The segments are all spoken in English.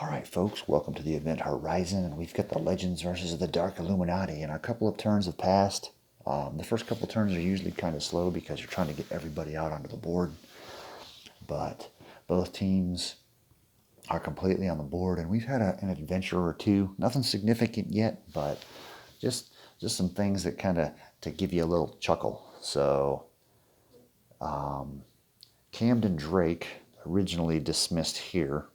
All right, folks, welcome to the event Horizon, and we've got the Legends versus the Dark Illuminati, and a couple of turns have passed. The first couple of turns are usually kind of slow because you're trying to get everybody out onto the board, but both teams are completely on the board, and we've had an adventure or two. Nothing significant yet, but just some things that kind of to give you a little chuckle. So, Camden Drake originally dismissed here,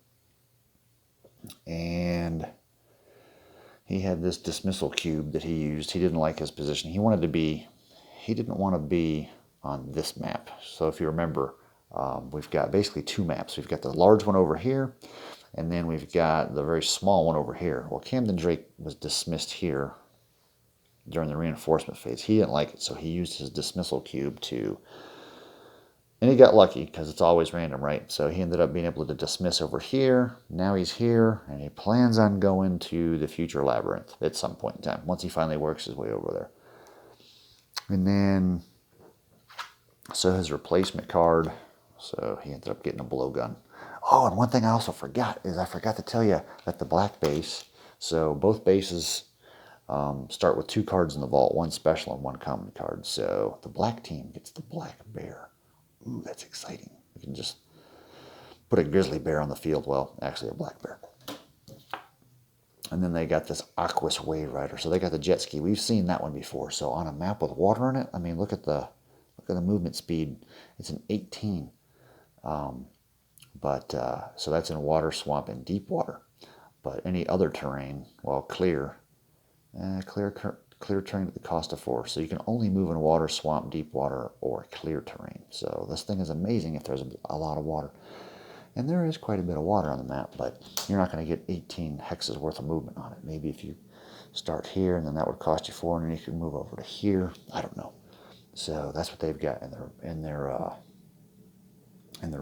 and he had this dismissal cube that he used. He didn't like his position. He didn't want to be on this map. So if you remember, we've got basically two maps. We've got the large one over here, and then we've got the very small one over here. Well, Camden Drake was dismissed here during the reinforcement phase. He didn't like it, so he used his dismissal cube to, and he got lucky because it's always random, right? So he ended up being able to dismiss over here. Now he's here, and he plans on going to the future labyrinth at some point in time, once he finally works his way over there. And then, so his replacement card, so he ended up getting a blowgun. Oh, and one thing I also forgot is I forgot to tell you that the black base, so both bases start with two cards in the vault, one special and one common card. So the black team gets the black bear. Ooh, that's exciting. We can just put a grizzly bear on the field. Well, actually a black bear. And then they got this Aquas Wave Rider. So they got the jet ski. We've seen that one before. So on a map with water in it, I mean, look at the movement speed. It's an 18. So that's in water, swamp, and deep water. But any other terrain, well, clear terrain at the cost of 4. So you can only move in water, swamp, deep water, or clear terrain. So this thing is amazing if there's a lot of water. And there is quite a bit of water on the map, but you're not going to get 18 hexes worth of movement on it. Maybe if you start here, and then that would cost you 4, and then you can move over to here. I don't know. So that's what they've got in their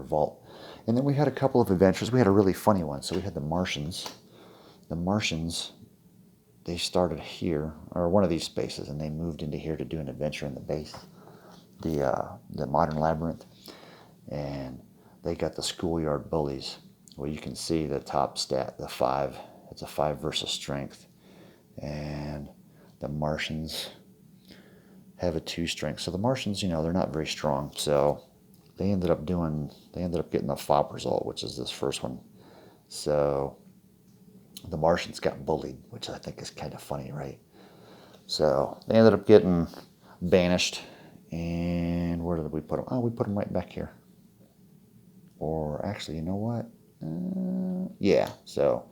vault. And then we had a couple of adventures. We had a really funny one. So we had the Martians. The Martians, they started here, or one of these spaces, and they moved into here to do an adventure in the base, the modern labyrinth, and they got the schoolyard bullies. Well, you can see the top stat, the 5. It's a 5 versus strength, and the Martians have a 2 strength. So the Martians, they're not very strong. So they ended up getting the FOP result, which is this first one. So the Martians got bullied, which I think is kind of funny, right? So they ended up getting banished. And where did we put them? Oh, we put them right back here. Or actually, you know what? Yeah, so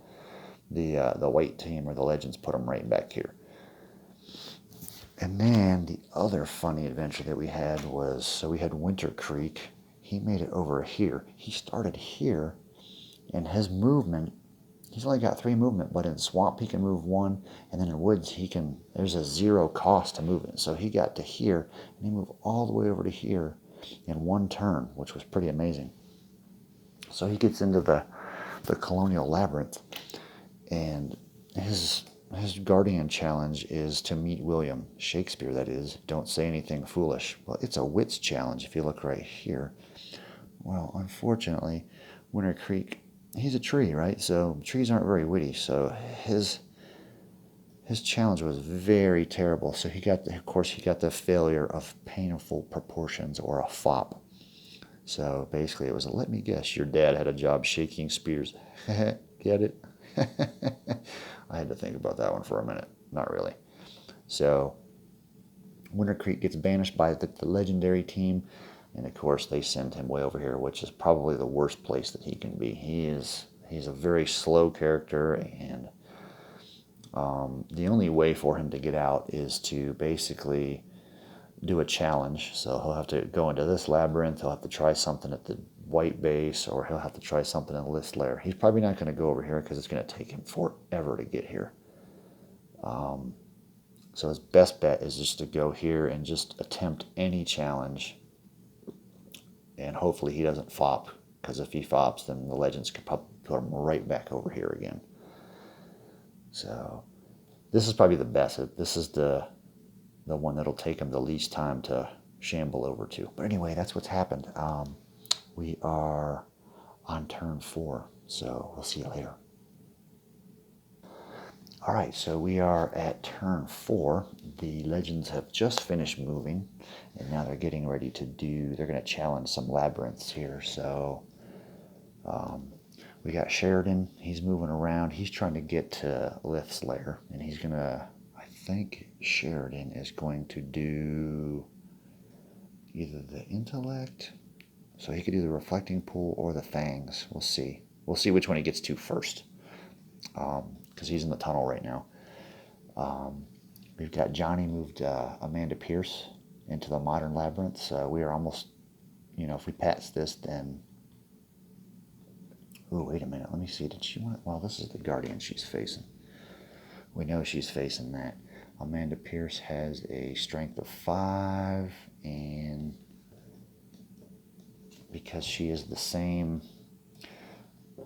the white team or the Legends put them right back here. And then the other funny adventure that we had was, so we had Winter Creek. He made it over here. He started here, and his movement, he's only got 3 movement, but in swamp he can move 1, and then in woods there's a 0 cost to move it. So he got to here, and he moved all the way over to here in 1 turn, which was pretty amazing. So he gets into the Colonial Labyrinth, and his guardian challenge is to meet William Shakespeare, that is, don't say anything foolish. Well, it's a wits challenge if you look right here. Well, unfortunately, Winter Creek, he's a tree, right? So trees aren't very witty. So his challenge was very terrible. So he got the failure of painful proportions, or a FOP. So basically it was a, let me guess, your dad had a job shaking spears. Get it? I had to think about that one for a minute. Not really. So Winter Creek gets banished by the legendary team. And of course they send him way over here, which is probably the worst place that he can be. He's a very slow character, and the only way for him to get out is to basically do a challenge. So he'll have to go into this labyrinth, he'll have to try something at the white base, or he'll have to try something in this lair. He's probably not going to go over here because it's going to take him forever to get here. So his best bet is just to go here and just attempt any challenge, and hopefully he doesn't FOP, because if he FOPs, then the Legends could put him right back over here again. So this is probably the best. This is the one that'll take him the least time to shamble over to. But anyway, that's what's happened. We are on turn 4, so we'll see you later. All right, so we are at turn 4. The legends have just finished moving, and now they're getting ready to they're going to challenge some labyrinths here. So we got Sheridan. He's moving around. He's trying to get to Lith's lair, and he's going to, I think Sheridan is going to do either the intellect, so he could do the reflecting pool or the fangs. We'll see. We'll see which one he gets to first, because he's in the tunnel right now. We've got Johnny moved Amanda Pierce into the modern labyrinth. So we are almost, if we pass this, then... Oh, wait a minute. Let me see. Did she want... Well, this is the Guardian she's facing. We know she's facing that. Amanda Pierce has a strength of 5, and because she is the same...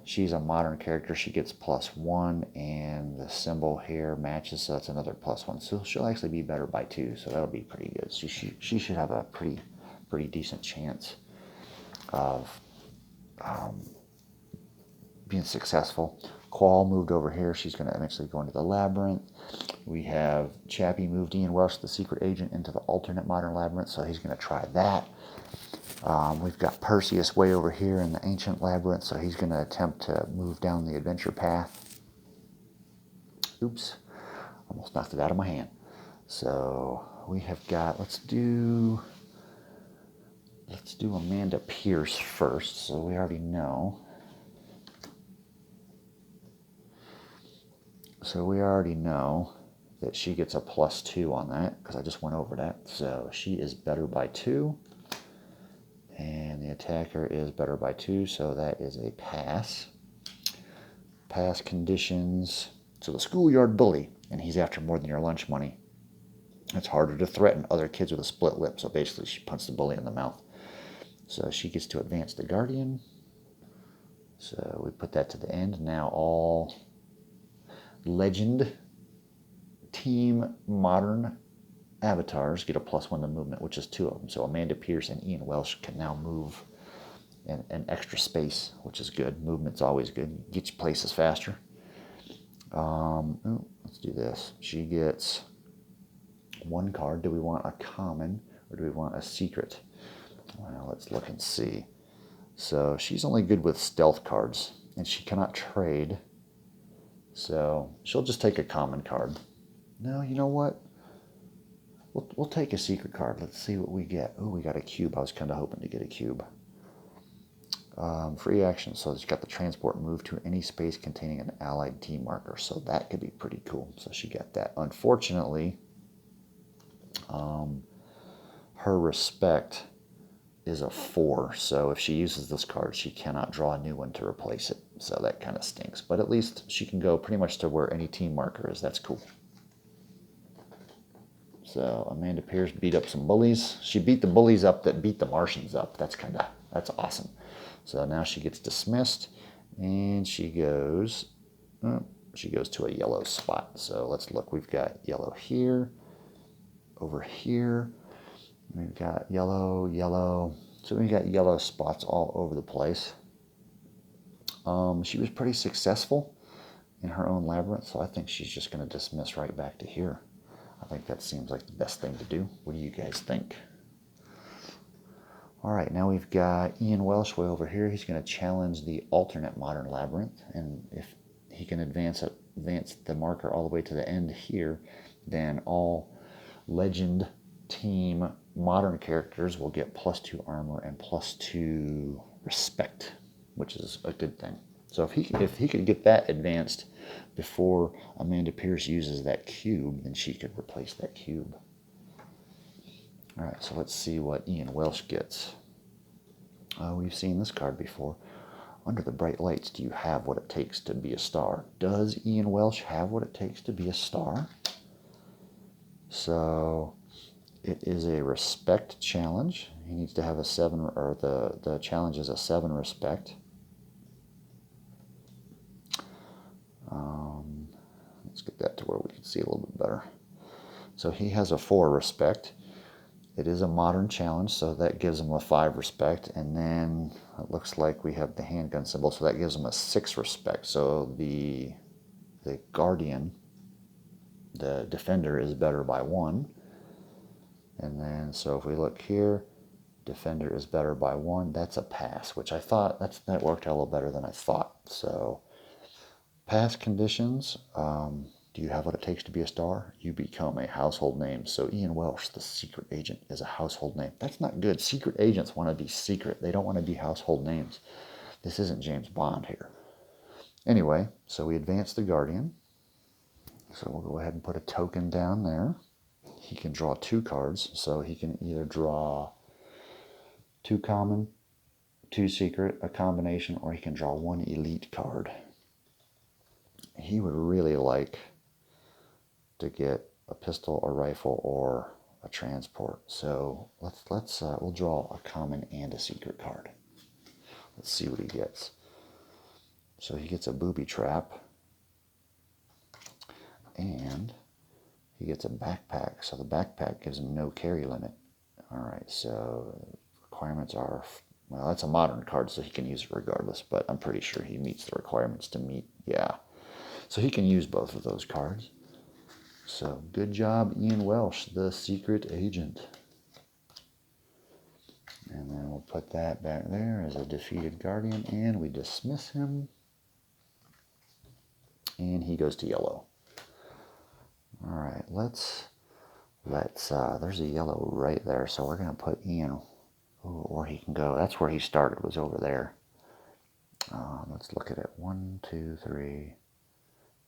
She's a modern character. She gets +1, and the symbol here matches, so that's another +1. So she'll actually be better by 2, so that'll be pretty good. She should have a pretty decent chance of being successful. Qual moved over here. She's going to eventually go into the labyrinth. We have Chappie moved Ian Welsh, the secret agent, into the alternate modern labyrinth, so he's going to try that. We've got Perseus way over here in the ancient labyrinth, so he's going to attempt to move down the adventure path. Oops, almost knocked it out of my hand. So we have got, let's do Amanda Pierce first, so we already know. So we already know that she gets a +2 on that, because I just went over that. So she is better by 2. And the attacker is better by 2, so that is a pass. Pass conditions. So the schoolyard bully, and he's after more than your lunch money. It's harder to threaten other kids with a split lip, so basically she punched the bully in the mouth. So she gets to advance the Guardian. So we put that to the end. Now all legend team modern avatars get a +1 to movement, which is 2 of them. So Amanda Pierce and Ian Welsh can now move in an extra space, which is good. Movement's always good. Get you places faster. Let's do this. She gets 1 card. Do we want a common or do we want a secret? Well, let's look and see. So she's only good with stealth cards, and she cannot trade. So she'll just take a common card. No, you know what? We'll take a secret card. Let's see what we get. Oh, we got a cube. I was kind of hoping to get a cube. Free action. So it's got the transport move to any space containing an allied team marker. So that could be pretty cool. So she got that. Unfortunately, her respect is a 4. So if she uses this card, she cannot draw a new one to replace it. So that kind of stinks. But at least she can go pretty much to where any team marker is. That's cool. So Amanda Pierce beat up some bullies. She beat the bullies up that beat the Martians up. That's awesome. So now she gets dismissed, and she goes to a yellow spot. So let's look. We've got yellow here, over here. We've got yellow, yellow. So we got yellow spots all over the place. She was pretty successful in her own labyrinth, so I think she's just going to dismiss right back to here. I think that seems like the best thing to do. What do you guys think? All right, now we've got Ian Welsh way over here. He's going to challenge the alternate modern labyrinth, and if he can advance the marker all the way to the end here, then all legend team modern characters will get +2 armor and +2 respect, which is a good thing. So if he could get that advanced before Amanda Pierce uses that cube, then she could replace that cube. All right, so let's see what Ian Welsh gets. We've seen this card before. Under the bright lights, do you have what it takes to be a star? Does Ian Welsh have what it takes to be a star? So it is a respect challenge. He needs to have a 7, or the challenge is a 7 respect. Let's get that to where we can see a little bit better. So he has a 4 respect. It is a modern challenge, so that gives him a 5 respect. And then it looks like we have the handgun symbol, so that gives him a 6 respect. So the Guardian The defender is better by 1. And then, so if we look here, defender is better by 1. That's a pass, which I thought, that worked out a little better than I thought. So, pass conditions. Do you have what it takes to be a star? You become a household name. So Ian Welsh, the secret agent, is a household name. That's not good. Secret agents want to be secret. They don't want to be household names. This isn't James Bond here. Anyway, so we advance the Guardian. So we'll go ahead and put a token down there. He can draw 2 cards, so he can either draw 2 common, 2 secret, a combination, or he can draw 1 elite card. He would really like to get a pistol, a rifle, or a transport. So we'll draw a common and a secret card. Let's see what he gets. So he gets a booby trap, and he gets a backpack. So the backpack gives him no carry limit. All right, so requirements are, well, that's a modern card, so he can use it regardless, but I'm pretty sure he meets the requirements to meet, yeah. So he can use both of those cards. So good job, Ian Welsh, the secret agent. And then we'll put that back there as a defeated Guardian, and we dismiss him. And he goes to yellow. All right, let's there's a yellow right there, so we're going to put Ian, or he can go, that's where he started, was over there. Let's look at it. 1, 2, 3,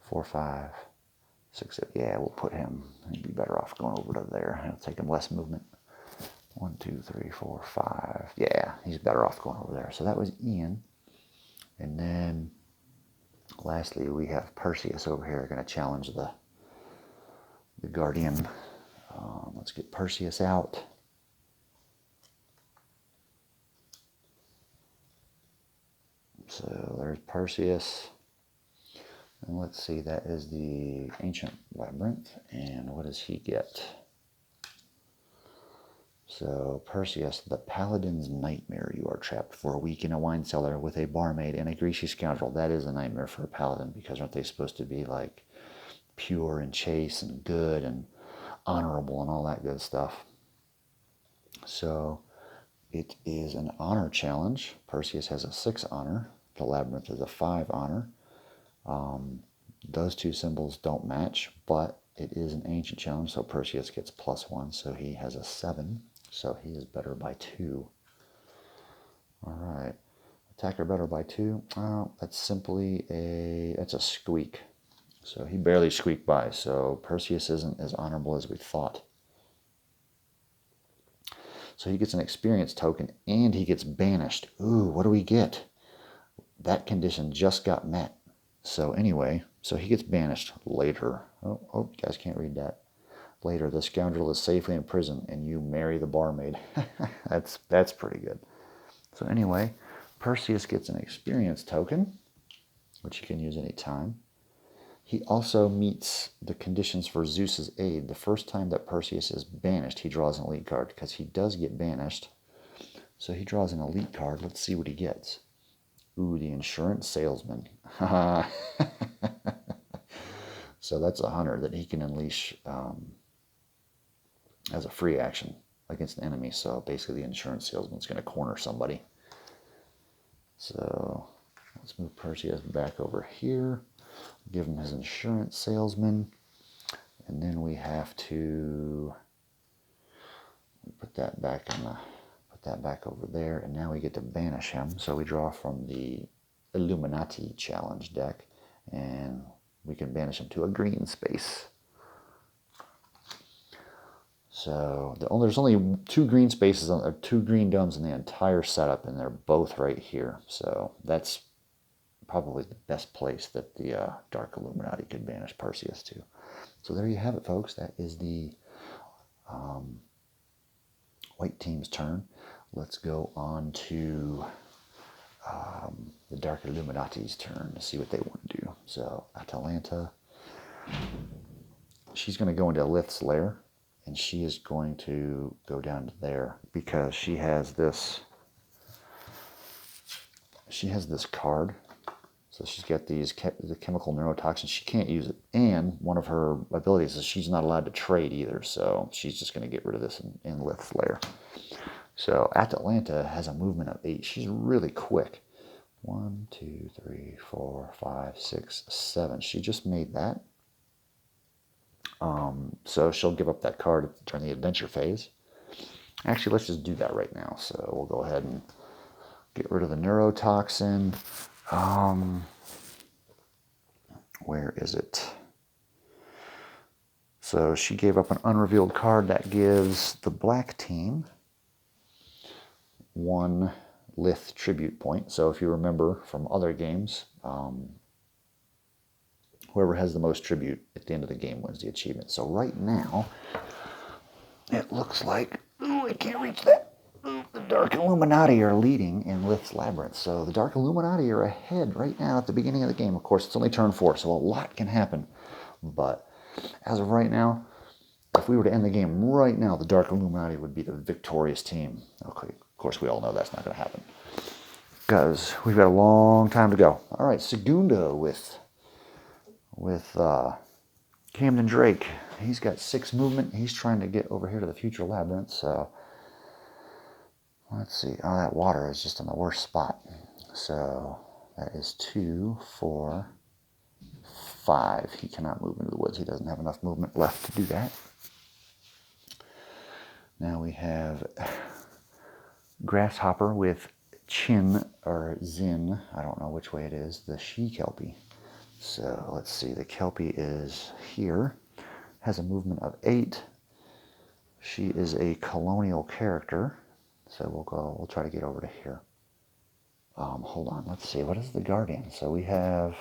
4, 5, 6, 7. Yeah, we'll put him. He'd be better off going over to there. It'll take him less movement. 1, 2, 3, 4, 5. Yeah, he's better off going over there. So that was Ian. And then lastly, we have Perseus over here going to challenge the Guardian. Let's get Perseus out. So there's Perseus. And let's see, that is the Ancient Labyrinth. And what does he get? So Perseus, the Paladin's Nightmare. You are trapped for a week in a wine cellar with a barmaid and a greasy scoundrel. That is a nightmare for a paladin, because aren't they supposed to be like pure and chaste and good and honorable and all that good stuff? So it is an honor challenge. Perseus has a 6 honor. The Labyrinth is a 5 honor. Those 2 symbols don't match, but it is an ancient challenge, so Perseus gets +1, so he has a 7, so he is better by 2. All right, attacker better by 2. That's simply that's a squeak. So he barely squeaked by, so Perseus isn't as honorable as we thought. So he gets an experience token, and he gets banished. Ooh, what do we get? That condition just got met. So anyway, so he gets banished later. Oh, you guys can't read that. Later, the scoundrel is safely in prison, and you marry the barmaid. That's pretty good. So anyway, Perseus gets an experience token, which he can use any time. He also meets the conditions for Zeus's aid. The first time that Perseus is banished, he draws an elite card, because he does get banished. So he draws an elite card. Let's see what he gets. Ooh, the insurance salesman. So that's a hunter that he can unleash as a free action against an enemy. So basically the insurance salesman's going to corner somebody. So let's move Perseus back over here. Give him his insurance salesman. And then we have to put that back over there, and now we get to banish him. So we draw from the Illuminati challenge deck, and we can banish him to a green space. So there's only 2 green spaces, or 2 green domes in the entire setup, and they're both right here. So that's probably the best place that the Dark Illuminati could banish Perseus to. So there you have it, folks. That is the white team's turn. Let's go on to the Dark Illuminati's turn to see what they want to do. So Atalanta, she's going to go into Lith's lair, and she is going to go down to there because she has this card. So she's got the chemical neurotoxins. She can't use it. And one of her abilities is she's not allowed to trade either. So she's just going to get rid of this in Lith's lair. So Atalanta has a movement of 8. She's really quick. 1, 2, 3, 4, 5, 6, 7. She just made that. So she'll give up that card during the adventure phase. Actually, let's just do that right now. So we'll go ahead and get rid of the neurotoxin. Where is it? So she gave up an unrevealed card that gives the black team 1 Lith tribute point. So if you remember from other games, whoever has the most tribute at the end of the game wins the achievement. So right now, it looks like, I can't reach that. The Dark Illuminati are leading in Lith's Labyrinth. So the Dark Illuminati are ahead right now at the beginning of the game. Of course, it's only turn 4, so a lot can happen. But as of right now, if we were to end the game right now, the Dark Illuminati would be the victorious team. Okay, of course, we all know that's not going to happen, because we've got a long time to go. All right, Segunda with Camden Drake. He's got 6 movement. He's trying to get over here to the future labyrinth. So let's see. Oh, that water is just in the worst spot. So that is 2, 4, 5. He cannot move into the woods. He doesn't have enough movement left to do that. Now we have Grasshopper with Chin or Zin. I don't know which way it is. The she-kelpie. So let's see. The kelpie is here. Has a movement of 8. She is a colonial character. So we'll try to get over to here. Hold on. Let's see. What is the Guardian? So we have...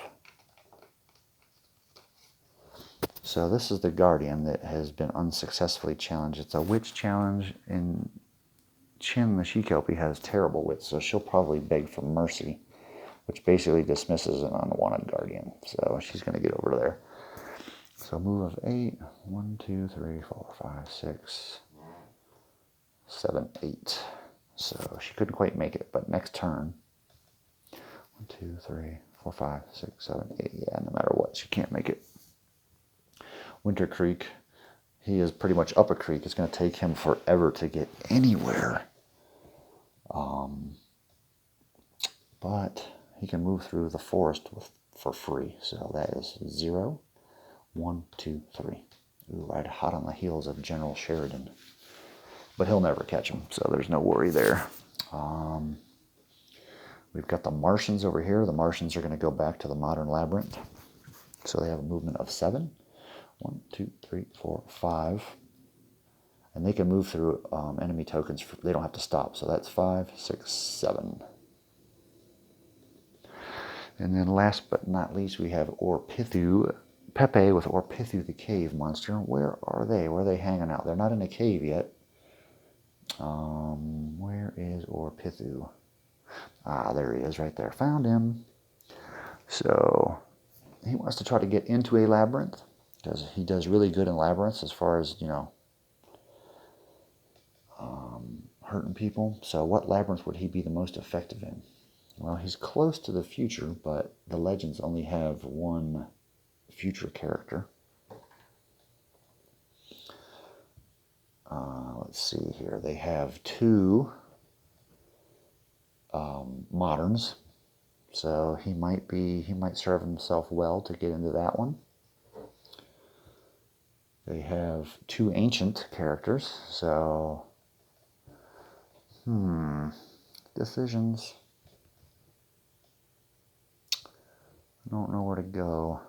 So this is the Guardian that has been unsuccessfully challenged. It's a witch challenge, and Chin, the she-kelpie, has terrible wits, so she'll probably beg for mercy, which basically dismisses an unwanted Guardian. So she's going to get over there. So move of 8. 1, 2, 3, 4, 5, 6, 7, 8. So she couldn't quite make it, but next turn. 1, 2, 3, 4, 5, 6, 7, 8. Yeah, no matter what, she can't make it. Winter Creek, he is pretty much up a creek. It's going to take him forever to get anywhere. But he can move through the forest for free. So that is 0, 1, 2, 3. Ooh, right hot on the heels of General Sheridan. But he'll never catch him, so there's no worry there. We've got the Martians over here. The Martians are going to go back to the modern labyrinth. So they have a movement of 7. 1, 2, 3, 4, 5. And they can move through enemy tokens. They don't have to stop. So that's 5, 6, 7. And then last but not least, we have Pepe with Orpithu the cave monster. Where are they? Where are they hanging out? They're not in a cave yet. Where is Orpithu? Ah, there he is right there. Found him. So he wants to try to get into a labyrinth, because he does really good in labyrinths as far as, hurting people. So what labyrinth would he be the most effective in? Well, he's close to the future, but the legends only have 1 future character. Let's see here. They have 2 moderns. So he might serve himself well to get into that one. They have 2 ancient characters, so decisions. I don't know where to go.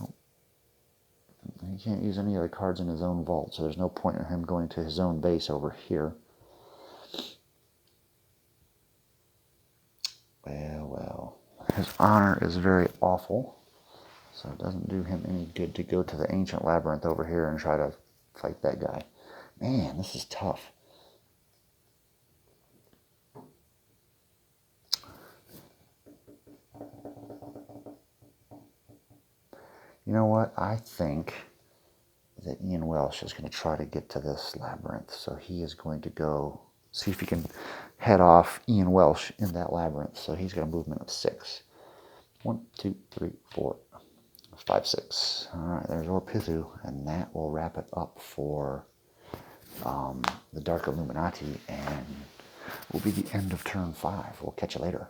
Oh. He can't use any of the cards in his own vault, so there's no point in him going to his own base over here. Well. His honor is very awful, so it doesn't do him any good to go to the ancient labyrinth over here and try to fight that guy. Man, this is tough. You know what? I think that Ian Welsh is going to try to get to this labyrinth, so he is going to go see if he can head off Ian Welsh in that labyrinth. So he's got a movement of 6. 1, 2, 3, 4, 5, 6. All right, there's Orpithu, and that will wrap it up for the Dark Illuminati, and will be the end of turn 5. We'll catch you later.